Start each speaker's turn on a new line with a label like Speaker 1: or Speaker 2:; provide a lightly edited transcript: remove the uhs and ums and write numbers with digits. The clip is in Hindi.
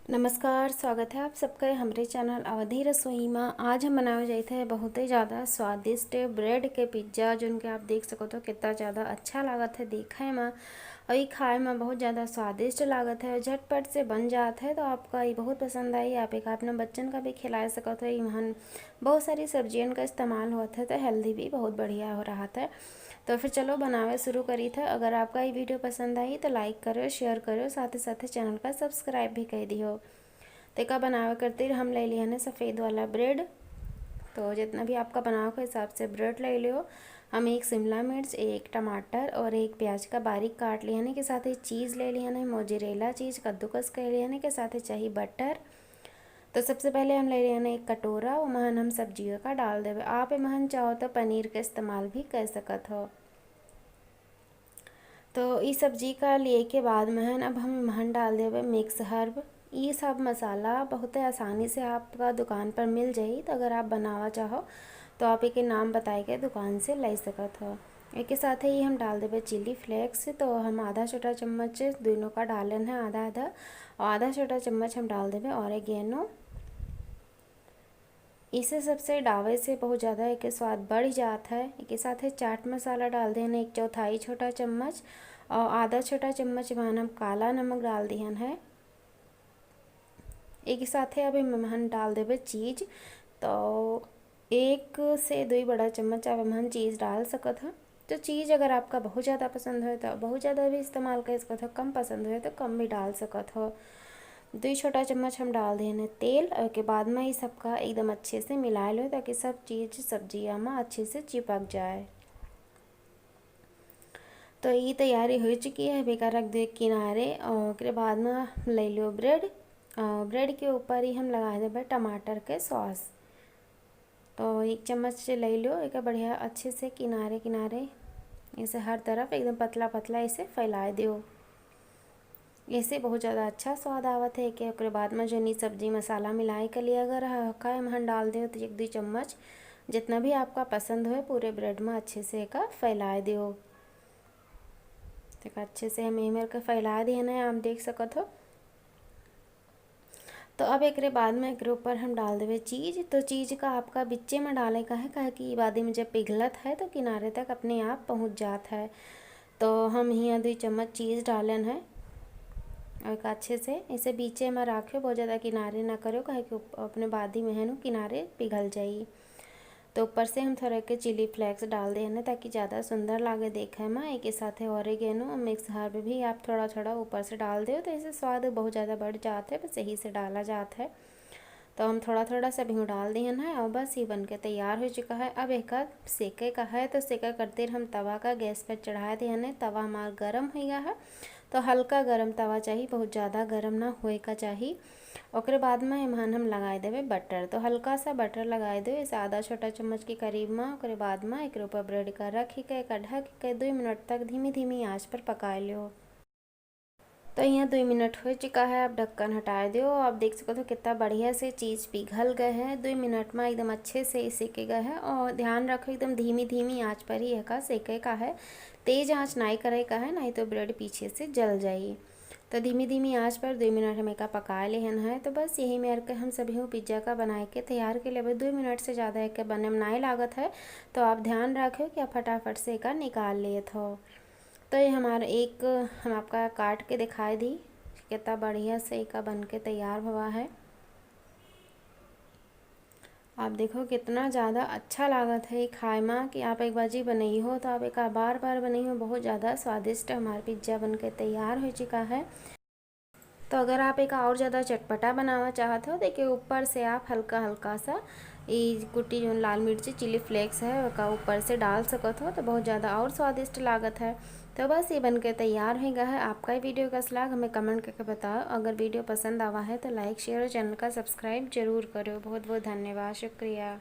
Speaker 1: नमस्कार, स्वागत है आप सबका हमारे चैनल अवधि रसोई में। आज हम बनावे जाते हैं बहुत ही ज़्यादा स्वादिष्ट ब्रेड के पिज्ज़ा, जिनके आप देख सको तो कितना ज़्यादा अच्छा लागत है देखे में और ये खाए में बहुत ज़्यादा स्वादिष्ट लागत है। झटपट से बन जाता है तो आपका ये बहुत पसंद आई। आप एक अपने बच्चन का भी खिला सकते हो। यहाँ बहुत सारी सब्जियों का इस्तेमाल होता है तो हेल्दी भी बहुत बढ़िया हो रहा था। तो फिर चलो बनावे शुरू करी था। अगर आपका ये वीडियो पसंद आई तो लाइक करो, शेयर करो, साथ ही साथ चैनल का सब्सक्राइब भी कर दियो। तो का बनावे करते हम ले लिया है सफ़ेद वाला ब्रेड। तो जितना भी आपका बनाव के हिसाब से ब्रेड ले लियो। हम एक शिमला मिर्च, एक टमाटर और एक प्याज का बारीक काट लिया के साथ ही चीज़ ले लिया है, मोजरेला चीज़ कद्दूकस कर लिया के साथ ही चाहिए बटर। तो सबसे पहले हम ले लिया है एक कटोरा, वो महन हम सब्जियों का डाल देवे। आप महन चाहो तो पनीर का इस्तेमाल भी कर सकत हो। तो इस सब्जी का लिए के बाद महन अब हम महन डाल देवे मिक्स हर्ब। ये सब मसाला बहुत आसानी से आपका दुकान पर मिल जाई। तो अगर आप बनावा चाहो तो आप एक नाम बताए के दुकान से ले सकत हो। एक के साथ ही हम डाल देवे चिली फ्लेक्स। तो हम आधा छोटा चम्मच दोनों का डालन है, आधा आधा, और आधा छोटा चम्मच हम डाल देवे ऑरिगेनो। इसे सबसे डावे से बहुत ज़्यादा एक स्वाद बढ़ जाता है। एक साथ ही चाट मसाला डाल देना एक चौथाई छोटा चम्मच, और आधा छोटा चम्मच मान हम काला नमक डाल दिहन है। एक साथ ही अब हम डाल देवे चीज़। तो 1 से 2 बड़ा चम्मच आप हम चीज़ डाल सकत हो। तो चीज़ अगर आपका बहुत ज़्यादा पसंद हो तो बहुत ज़्यादा भी इस्तेमाल कर सकत हो, कम पसंद हो तो कम भी डाल सकत हो। 2 छोटा चम्मच हम डाल देने तेल, और के बाद में ये सबका एकदम अच्छे से मिला लो ताकि सब चीज़ सब्जियाँ में अच्छे से चिपक जाए। तो ये तैयारी हो चुकी है, बेकार रख दे किनारे। और के बाद में ले लो ब्रेड। ब्रेड के ऊपर ही हम लगा देवे टमाटर के सॉस। तो 1 चम्मच से ले लो, एक बढ़िया अच्छे से किनारे किनारे इसे हर तरफ एकदम पतला पतला इसे फैला दो। ऐसे बहुत ज़्यादा अच्छा स्वाद आवत है। कि ओकरे बाद में जो नी सब्जी मसाला मिलाई के लिए अगर हल्का हम डाल दो तो 1 2 चम्मच जितना भी आपका पसंद हो पूरे ब्रेड में अच्छे से एक फैला दो। तो अच्छे से हम एमर के फैला दिए ना, आप देख सकत हो। तो अब एक बाद में एक ऊपर हम डाल देवे चीज़। तो चीज़ का आपका बिच्चे में डाले का है, कहे कि बाद में जब पिघलत है तो किनारे तक अपने आप पहुंच जाता है। तो हम यहाँ 2 चम्मच चीज़ डालन है और एक अच्छे से इसे बीचे में रखो, बहुत ज़्यादा किनारे ना करो कहे कि अपने बाद ही में है किनारे पिघल जाइए। तो ऊपर से हम थोड़ा के चिली फ्लेक्स डाल देना ताकि ज़्यादा सुंदर लागे देखे में। एक साथ ऑरिगेनो मिक्स हर्ब भी आप थोड़ा थोड़ा ऊपर से डाल दो तो इससे स्वाद बहुत ज़्यादा बढ़ जाता है, बस यही से डाला जाता है। तो हम थोड़ा थोड़ा सा भी डाल दिए है और बस ये बन के तैयार हो चुका है। अब एक सेके का है तो सेका करते हम तवा का गैस पर चढ़ा दिए। तवा हमारा गर्म हो गया है, तो हल्का गर्म तवा चाहिए, बहुत ज़्यादा गर्म ना होए का चाहिए। ओकरे बाद में एमहन हम लगाए देवे बटर। तो हल्का सा बटर लगाए दो, इसे आधा छोटा चम्मच के करीब में। ओकरे बाद में एक ऊपर ब्रेड का रख के ढक के 2 मिनट तक धीमी धीमी आंच पर पका लो। तो यहाँ 2 मिनट हो चुका है, आप ढक्कन हटा दो। आप देख सकते हो कितना बढ़िया से चीज़ पिघल गए हैं। 2 मिनट में एकदम अच्छे से सेके गए हैं। और ध्यान रखो एकदम धीमी धीमी आंच पर ही का सेके का है, तेज़ आंच नहीं करे का है, नहीं तो ब्रेड पीछे से जल जाइए। तो धीमी धीमी आंच पर 2 मिनट हमें का पका लेहन है। तो बस यही मेरे के हम सभी पिज्ज़ा का बनाए के तैयार के लिए 2 मिनट से ज़्यादा एक बने में नहीं लागत है। तो आप ध्यान रखो कि आप फटाफट से का निकाल लिए हो। तो ये हमारा एक हम आपका काट के दिखाई दी कितना बढ़िया से एक बन के तैयार हुआ है। आप देखो कितना ज़्यादा अच्छा लागत है खाए में कि आप एक बाजी बनाई हो तो आप एक बार बार बनाई हो। बहुत ज़्यादा स्वादिष्ट हमारा पिज्ज़ा बन के तैयार हो चुका है। तो अगर आप एक और ज़्यादा चटपटा बनाना चाहते हो, देखिए ऊपर से आप हल्का हल्का सा ये कुटी जो लाल मिर्ची चिली फ्लेक्स है उसका ऊपर से डाल सकत हो, तो बहुत ज़्यादा और स्वादिष्ट लागत है। तो बस ये बनके तैयार हो गया है। आपका ही वीडियो का लाग हमें कमेंट करके बताओ। अगर वीडियो पसंद आवा है तो लाइक शेयर और चैनल का सब्सक्राइब जरूर करो। बहुत बहुत धन्यवाद, शुक्रिया।